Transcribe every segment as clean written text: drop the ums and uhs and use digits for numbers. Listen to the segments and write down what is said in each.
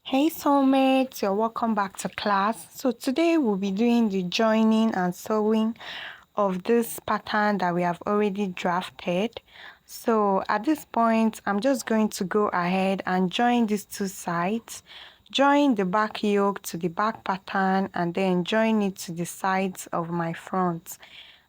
Hey soulmates, you're welcome back to class. So today we'll be doing the joining and sewing of this pattern that we have already drafted. So at this point, I'm just going to go ahead and join these two sides, join the back yoke to the back pattern, and then join it to the sides of my front.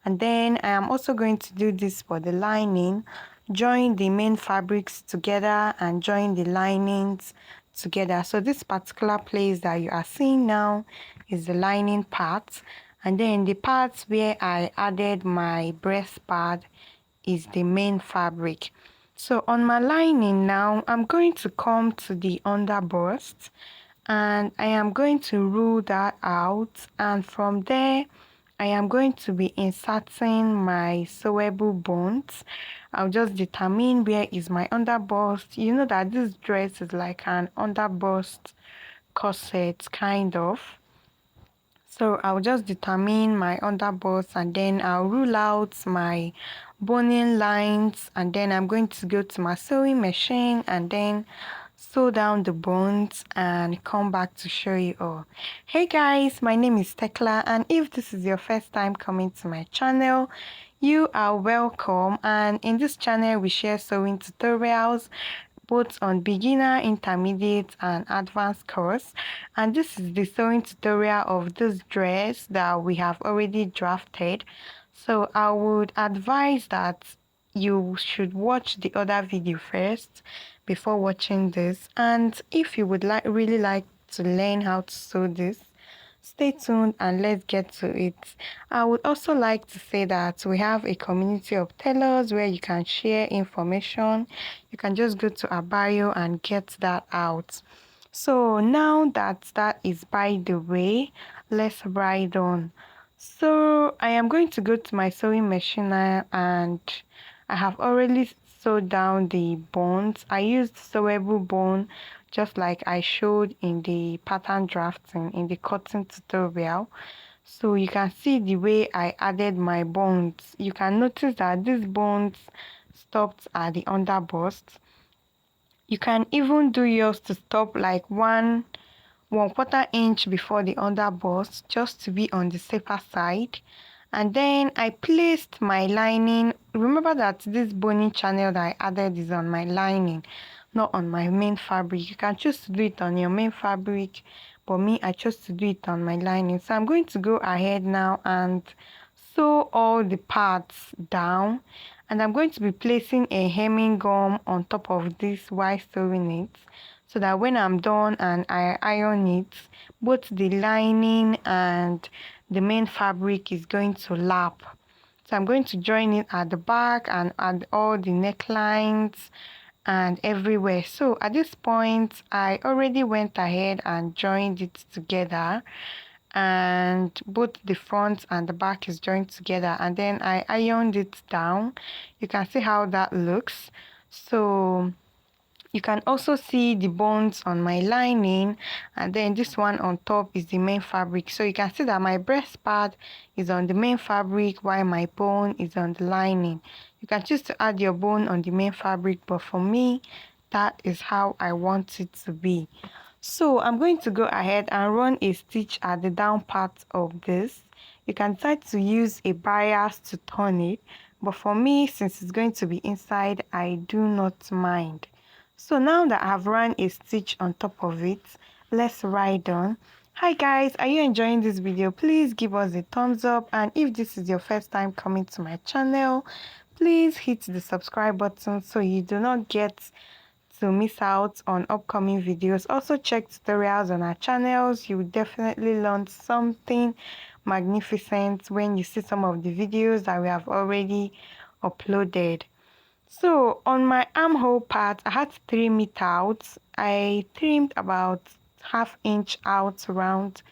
And then I am also going to do this for the lining, join the main fabrics together and join the linings together. So this particular place that you are seeing now is the lining part, and then the parts where I added my breast pad is the main fabric. So on my lining now, I'm going to come to the underburst and I am going to rule that out, and from there I am going to be inserting my sewable bones. I'll just determine where is my underburst. You know that this dress is like an underburst corset kind of. So I'll just determine my underburst and then I'll rule out my boning lines, and then I'm going to go to my sewing machine and then sew down the bones and come back to show you all. Hey guys, my name is Tekla, and if this is your first time coming to my channel, you are welcome. And in this channel we share sewing tutorials both on beginner, intermediate and advanced course, and this is the sewing tutorial of this dress that we have already drafted. So I would advise that you should watch the other video first before watching this, and if you would really like to learn how to sew this, stay tuned and let's get to it. I would also like to say that we have a community of tailors where you can share information. You can just go to our bio and get that out. So now that that is by the way, let's ride on. So I am going to go to my sewing machine now, and I have already sewed down the bones. I used sewable bone just like I showed in the pattern drafting in the cutting tutorial. So you can see the way I added my bones. You can notice that these bones stopped at the underbust. You can even do yours to stop like one quarter inch before the underbust, just to be on the safer side. And then I placed my lining. Remember that this boning channel that I added is on my lining, not on my main fabric. You can choose to do it on your main fabric, but me, I chose to do it on my lining. So I'm going to go ahead now and sew all the parts down, and I'm going to be placing a hemming gum on top of this while sewing it, so that when I'm done and I iron it, both the lining and the main fabric is going to lap. So I'm going to join it at the back and at all the necklines and everywhere. So at this point, I already went ahead and joined it together, and both the front and the back is joined together, and then I ironed it down. You can see how that looks. So you can also see the bones on my lining, and then this one on top is the main fabric. So you can see that my breast pad is on the main fabric while my bone is on the lining. You can choose to add your bone on the main fabric, but for me, that is how I want it to be. So I'm going to go ahead and run a stitch at the down part of this. You can decide to use a bias to turn it, but for me, since it's going to be inside, I do not mind. So now that I've run a stitch on top of it, let's ride on. Hi guys, are you enjoying this video? Please give us a thumbs up, and if this is your first time coming to my channel, please hit the subscribe button so you do not get to miss out on upcoming videos. Also check tutorials on our channels. You will definitely learn something magnificent when you see some of the videos that we have already uploaded. So on my armhole part, I had to trim it out. I trimmed about ½ inch out around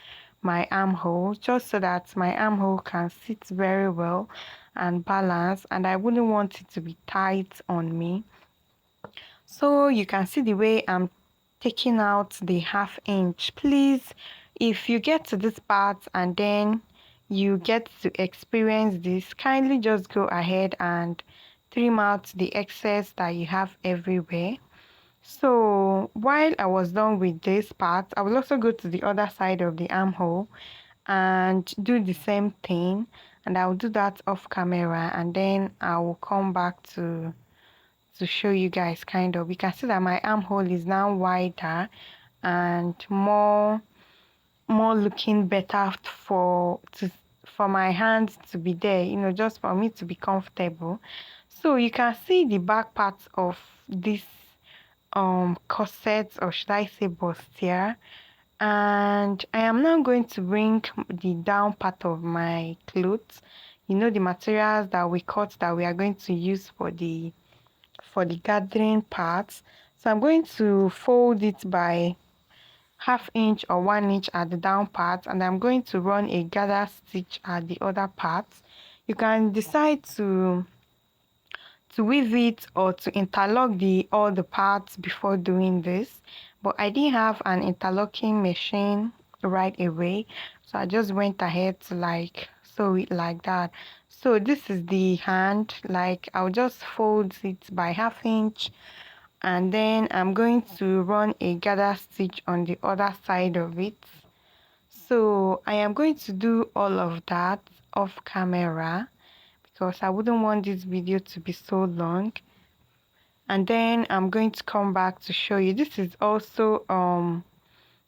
my armhole, just so that my armhole can sit very well and balance, and I wouldn't want it to be tight on me. So you can see the way I'm taking out the ½ inch. Please, if you get to this part and then you get to experience this, kindly just go ahead and trim out the excess that you have everywhere. So while I was done with this part, I will also go to the other side of the armhole and do the same thing, and I'll do that off camera, and then I will come back to show you guys. Kind of, you can see that my armhole is now wider and more looking better for my hands to be there, you know, just for me to be comfortable. So you can see the back part of this corset, or should I say bustier, and I am now going to bring the down part of my clothes, you know, the materials that we cut that we are going to use for the gathering parts. So I'm going to fold it by ½ inch or 1 inch at the down part, and I'm going to run a gather stitch at the other part. You can decide to weave it or to interlock all the parts before doing this, but I didn't have an interlocking machine right away, so I just went ahead to like sew it like that. So this is the hand, like I'll just fold it by ½ inch, and then I'm going to run a gather stitch on the other side of it. So I am going to do all of that off camera because I wouldn't want this video to be so long, and then I'm going to come back to show you. This is also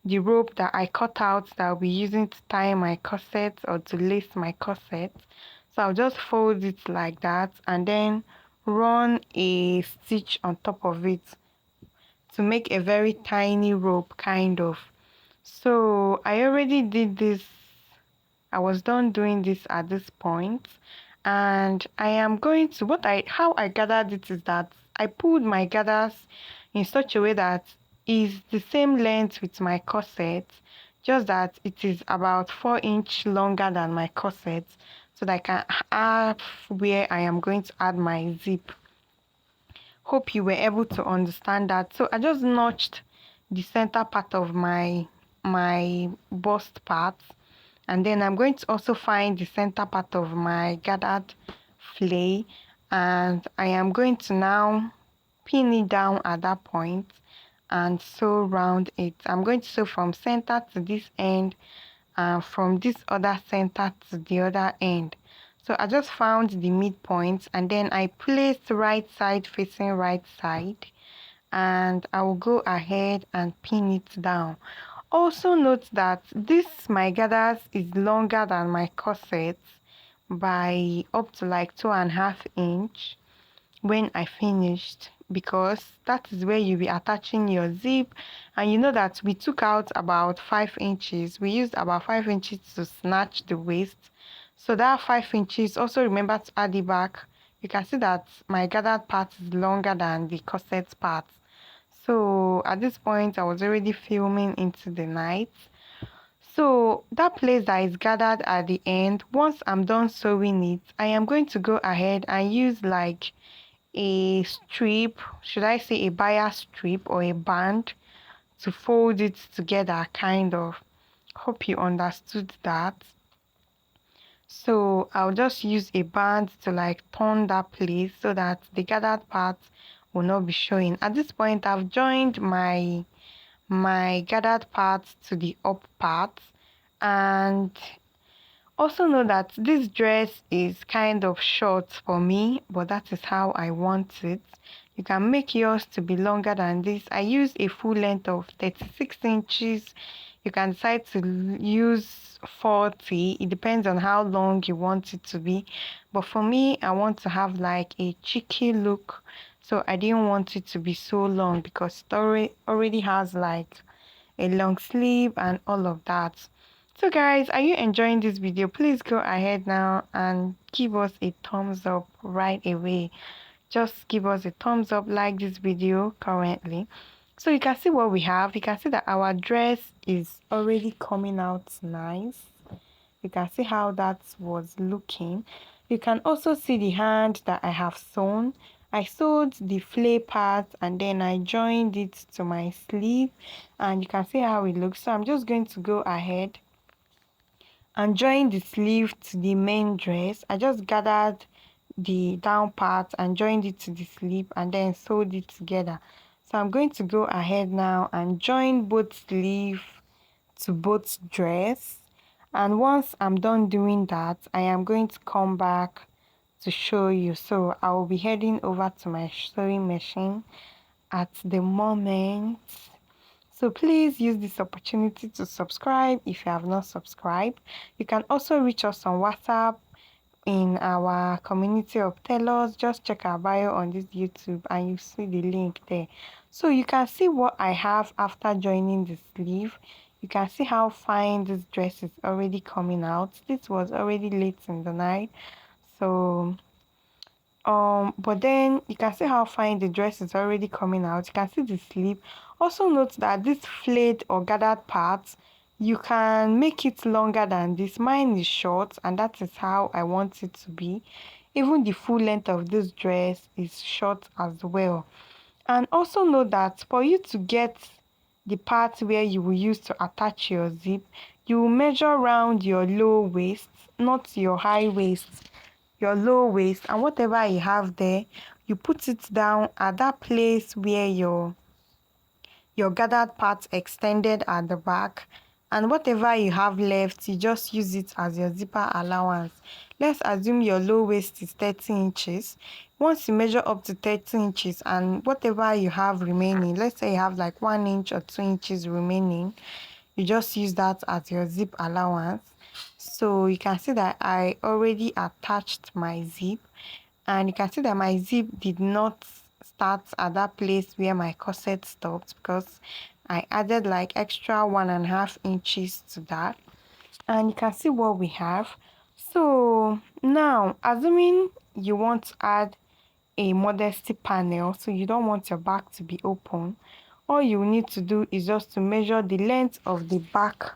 the rope that I cut out that I'll be using to tie my corset or to lace my corset. So I'll just fold it like that and then run a stitch on top of it to make a very tiny rope, kind of. So I already did this. I was done doing this at this point, and I am going to how I gathered it is that I pulled my gathers in such a way that is the same length with my corset, just that it is about 4 inch longer than my corset, so that I can have where I am going to add my zip. Hope you were able to understand that. So I just notched the center part of my bust part, and then I'm going to also find the center part of my gathered flay, and I am going to now pin it down at that point and sew round it. I'm going to sew from center to this end and from this other center to the other end. So I just found the midpoint, and then I placed right side facing right side, and I will go ahead and pin it down. Also note that this my gathers is longer than my corset by up to like 2.5 inch when I finished, because that is where you'll be attaching your zip, and you know that we took out about 5 inches. We used about 5 inches to snatch the waist, so that 5 inches, also remember to add it back. You can see that my gathered part is longer than the corset part. So at this point I was already filming into the night. So that place that is gathered at the end, once I'm done sewing it, I am going to go ahead and use like a strip, should I say a bias strip or a band, to fold it together, kind of. Hope you understood that. So I'll just use a band to like turn that place so that the gathered part will not be showing. At this point I've joined my gathered part to the up part, and also know that this dress is kind of short for me, but that is how I want it. You can make yours to be longer than this. I use a full length of 36 inches. You can decide to use 40. It depends on how long you want it to be. But for me, I want to have like a cheeky look. So I didn't want it to be so long because it already has like a long sleeve and all of that. So guys, are you enjoying this video? Please go ahead now and give us a thumbs up right away. Just give us a thumbs up, like this video currently. So you can see what we have. You can see that our dress is already coming out nice. You can see how that was looking. You can also see the hand that I have sewn. I sewed the flay part and then I joined it to my sleeve, and you can see how it looks. So I'm just going to go ahead and join the sleeve to the main dress. I just gathered the down part and joined it to the sleeve and then sewed it together. So I'm going to go ahead now and join both sleeve to both dress. And once I'm done doing that, I am going to come back to show you. So I will be heading over to my sewing machine at the moment. So please use this opportunity to subscribe if you have not subscribed. You can also reach us on WhatsApp in our community of tailors. Just check our bio on this YouTube and you see the link there. So you can see what I have after joining the sleeve. You can see how fine this dress is already coming out. This was already late in the night. So but then you can see how fine the dress is already coming out. You can see the sleeve. Also note that this flayed or gathered part, you can make it longer than this. Mine is short and that is how I want it to be. Even the full length of this dress is short as well. And also note that for you to get the part where you will use to attach your zip, you will measure around your low waist, not your high waist, your low waist, and whatever you have there, you put it down at that place where your gathered part extended at the back, and whatever you have left, you just use it as your zipper allowance. Let's assume your low waist is 30 inches. Once you measure up to 30 inches and whatever you have remaining, let's say you have like 1 inch or 2 inches remaining, you just use that as your zip allowance. So you can see that I already attached my zip, and you can see that my zip did not start at that place where my corset stopped because I added like extra 1.5 inches to that. And you can see what we have. So now, assuming you want to add a modesty panel, so you don't want your back to be open, all you need to do is just to measure the length of the back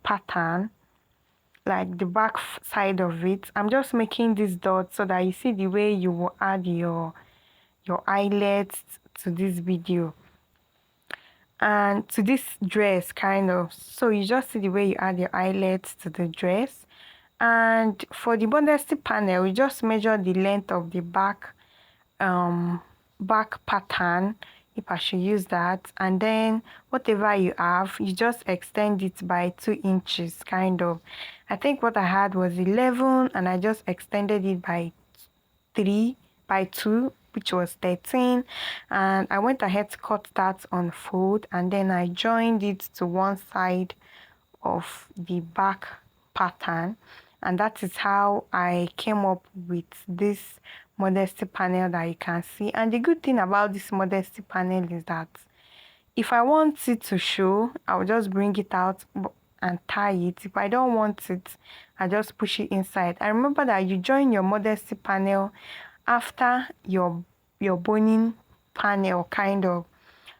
pattern, like the back side of it. I'm just making this dot so that you see the way you will add your eyelets to this video and to this dress kind of. So you just see the way you add your eyelets to the dress. And for the modesty panel, we just measure the length of the back pattern, if I should use that, and then whatever you have, you just extend it by 2 inches kind of. I think what I had was 11 and I just extended it by 2, which was 13, and I went ahead to cut that on fold, and then I joined it to one side of the back pattern, and that is how I came up with this modesty panel that you can see. And the good thing about this modesty panel is that if I want it to show, I'll just bring it out and tie it. If I don't want it, I just push it inside. And remember that you join your modesty panel after your boning panel, kind of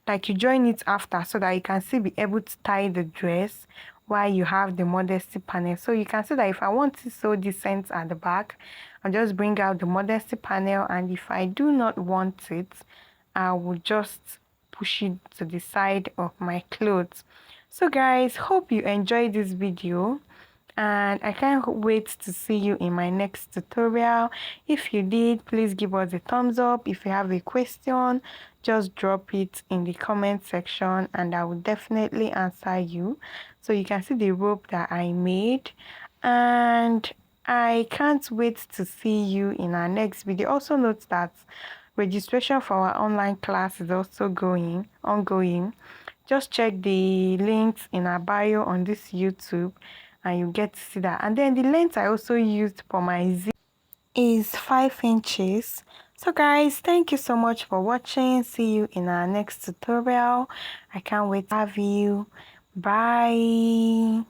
like you join it after, so that you can still be able to tie the dress while you have the modesty panel. So you can see that if I want to sew decent at the back, I'll just bring out the modesty panel, and if I do not want it, I will just push it to the side of my clothes. So guys, hope you enjoyed this video, and I can't wait to see you in my next tutorial. If you did, please give us a thumbs up. If you have a question, just drop it in the comment section and I will definitely answer you. So you can see the rope that I made, and I can't wait to see you in our next video. Also note that registration for our online class is also ongoing. Just check the links in our bio on this YouTube and you get to see that. And then the length I also used for my zip is 5 inches. So guys, thank you so much for watching. See you in our next tutorial. I can't wait to have you. Bye.